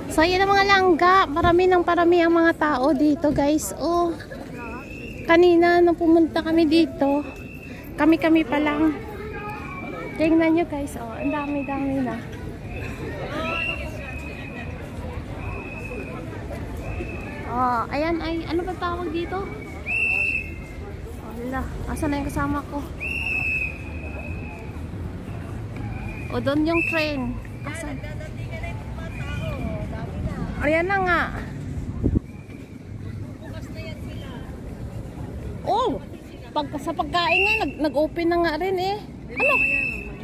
So yan ang mga langga. Parami ang mga tao dito guys. Oh, kanina nung pumunta kami dito, kami pa lang. Tingnan nyo guys. Oh, ang dami na. Oh, ayan ay ano ba tawag dito? Wala, asan na yung kasama ko? O doon yung train. Asan? Ayan na nga. Oh, sa pagkain nga nag-open na nga rin eh. Ano?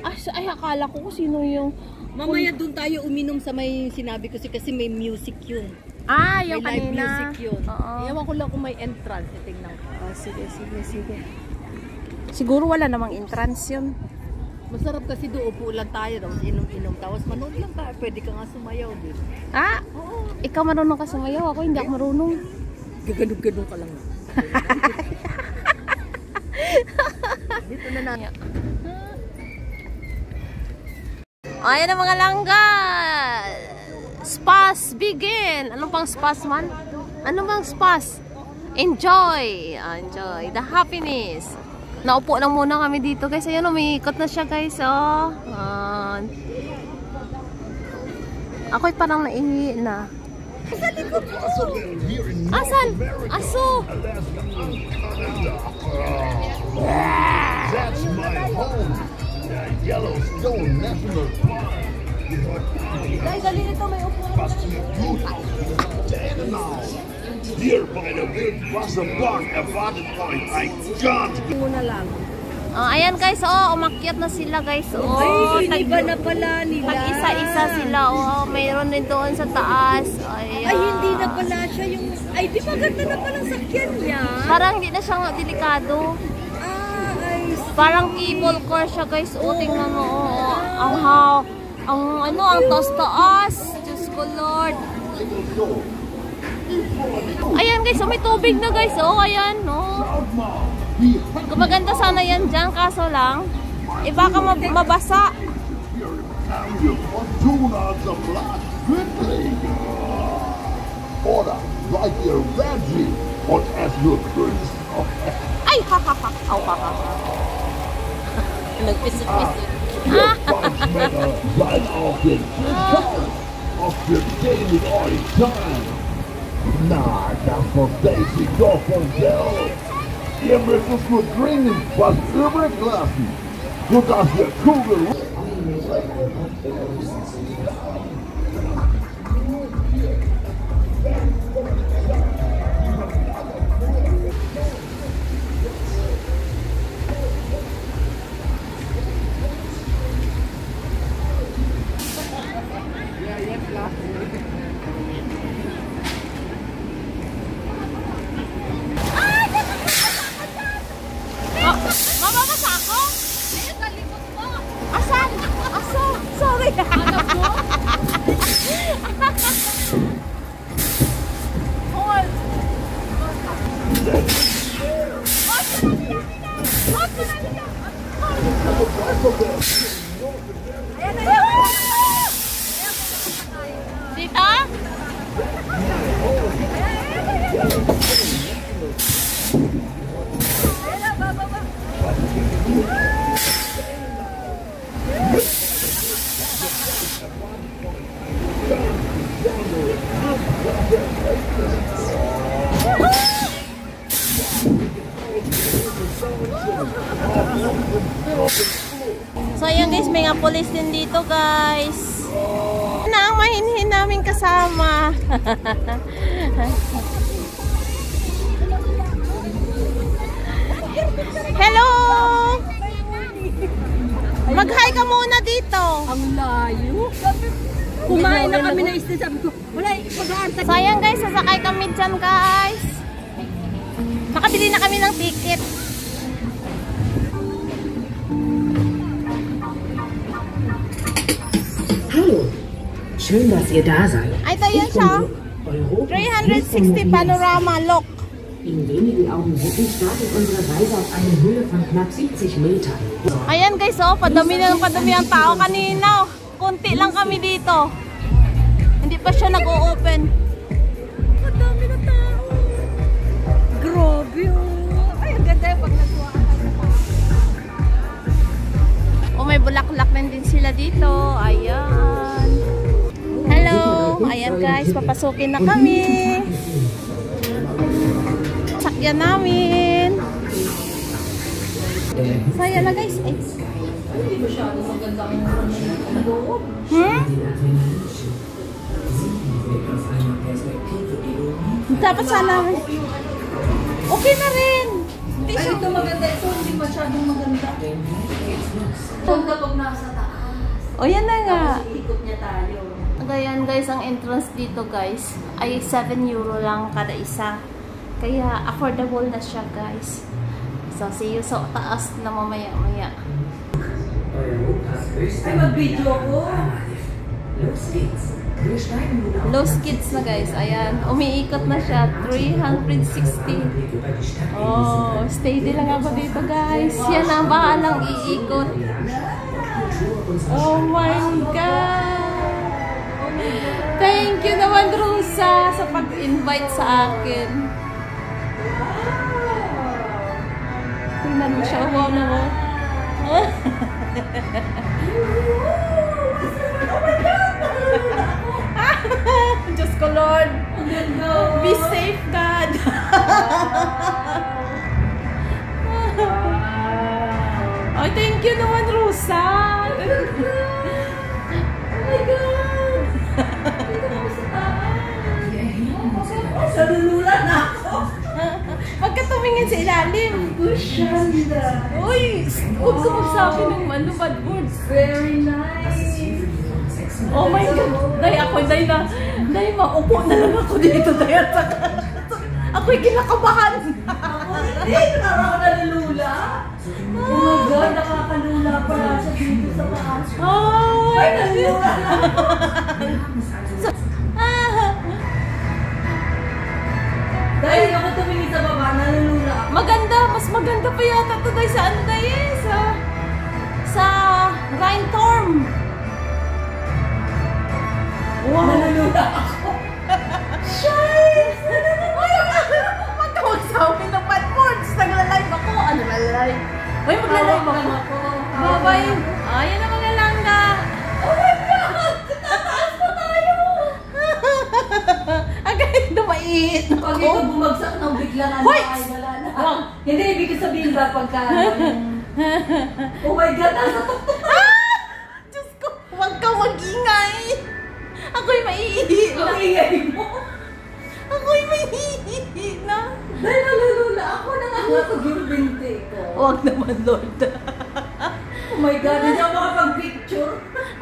Ay akala ko kung sino yung mamaya doon tayo uminom sa may sinabi ko kasi may music yun. Yung may live kanina. music yun. Ewan ko lang kung may entrance. Tingnan ko. Sige. Siguro wala namang entrance yun. Masarap kasi doon. Upo lang tayo. Tapos inom-inom. Tapos manood lang ka. Pwede ka nga sumayaw din. Oo. Ikaw marunong ka sumayaw. Ako hindi ako marunong. Gaganong-ganong ka lang. Dito na na. Ayan ang mga langga. Spas begin. Anong pang spas man? Ano bang spas? Enjoy the happiness. Naupo lang muna kami dito guys. Ayun, umiikot na siya guys. Oh. Ako'y parang naihi na. Sa likod ko. Asan? Aso. That's my home. Yellowstone National Park. Dahil dali nito may upo na. Here by the Big Plaza Park at Barton Point, I can't. Muna lang. Ayan guys, umakyat na sila guys. Ay, iba na pala nila. Tag-isa-isa sila. Mayroon din doon sa taas. Ay, hindi na pala siya yung... Ay, di ba ganda na palang sakyan niya? Parang hindi na siya delikado. Parang cable car siya guys. Tingnan mo. Ang taas-taas. Diyos ko Lord. Ayan guys, may tubig na guys. Ayan, maganda sana yan dyan, kaso lang baka mabasa. Ay, ha. Nagpisik-pisik. Nah, das war basic doch von Geld. Ihr müsst es nur dringend was übrig lassen, sodass wir Kugeln... Mababasa ako? Ayun, talikod mo. Asan? Aso? Sorry. Hanap mo? Hold. Dito? So ayan guys, may nga police din dito guys. Na ang mahinhin namin kasama. Hello! Mag-hi ka muna dito. Ang layo. Kumain na kami na isda. Sabi ko, wala, mag-aantay. So ayan guys, sasakay kami dyan guys. Nakabili na kami ng ticket. Hallo, schön, dass ihr da seid. Ay, ito yun siya. 360 panorama look. In wenigen Augenblicken startet unsere Reise auf eine Höhe von knapp 70 Metern. Ayan guys, padami na ng padami ang tao kanina. Kunti lang kami dito. Hindi pa pa siya nag-o-open. Ang dami na tao. Grabe oh. Ay, ang ganda yung pag nagkuhaan. Oh, may bulaklak din sila dito. Ayan. Hello. Ayan guys, papasukin na kami. Sakyan namin. Saya na guys. Ay. Hindi masyado maganda ang loob. Dapat sana. Okay na rin. Ay, ito maganda. Ito hindi masyadong maganda. Maganda pag nasa taas. O yan na nga. Ikot niya tayo. Ganyan guys, ang entrance dito guys ay 7 euro lang kada isa. Kaya affordable na siya guys. So see you sa taas na mamaya-maya. Ay, mag-video ko. Low skids na guys. Ayan. Umiikot na siya. 360. Oh, steady lang ako dito guys. Yan ang bahalang iikot. Oh my God! Thank you naman, Rosa, sa pag-invite sa akin. Tingnan mo siya. Wow naman. Diyos ko, Lord. Be safe, God. Oh, thank you naman, Rosa. Oh my God. Nalulula na ako. Huwag ka tumingin sa ilalim. Uy, huwag ka magsabi ng bad words. Very nice. Oh my God. Day, maupo na lang ako dito. Ako'y kinakabahan. Hindi, parang ako nalulula. Oh my God, nakakalula pala siya dito sa taas. Oh, Ay, nalulula na ako. Dahil ako tumingin sa baba, nalulula ako. maganda. Mas maganda pa yata ito dahil sa ano dahil sa Rhinethorn. Wow. Nalulula ako. Shucks! Huwag ka magsabi ng bad words. Nagla-live ako. Ano nagla-live? Uy, magla-live ako. Bye-bye. Ayan na mga langga. Oh my God! Tataas pa tayo! Agad dumait. Pag ito bumagsak ng biglangan, Hoy! ay wala na. Wow. Hindi, ibig sabihin ba pagka... Oh my God, nasa tuktok na! Diyos ko, huwag ka mag-ingay. Ako'y maiihi na. Ang ingay mo! Ako'y maiihi na. Dahil nalulula ako, nangangatog yung binti ko. Huwag naman, Lord. Oh my God, hindi ako makapag-picture.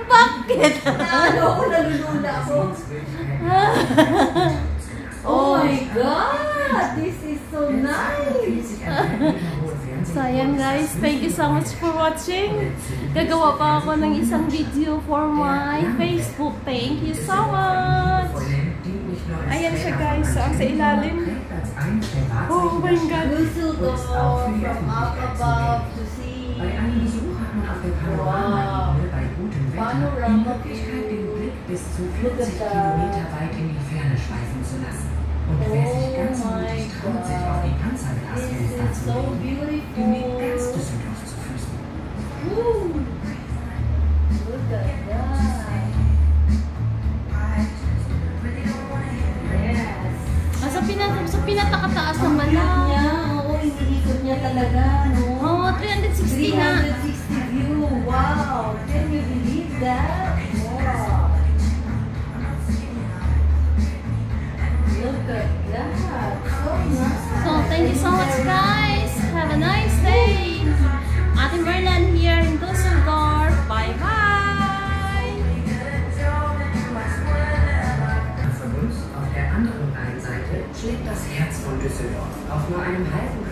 Bakit? Ano ako, nalulula ako. Oh my God, this is so nice. Sayang guys, thank you so much for watching. Gagawa pa ako ng isang video for my Facebook. Thank you so much. Ayan siya guys, so ang sa ilalim. Oh my God. You should go from up above to see. Wow. Panorama view. Look at that. Und wer sich ganz Oh my mutig traut, sich auf die Panzerglasfenster This is zu so legen, dem liegt ganz beautiful. Düsseldorf zu Füßen. Woo. Look at that. Yes. Sa pinatakataas naman Ang na. cute niya. Oo, iniikot niya talaga, no? Oh, 360 na. 360 view. Wow. Can you believe that? Wow. Look at that. So nice. So, thank you so much guys. Have a nice day. Ate Merlan here in Düsseldorf. Bye-bye. Auf der anderen Rheinseite schlägt das Herz von Düsseldorf auf nur einem halben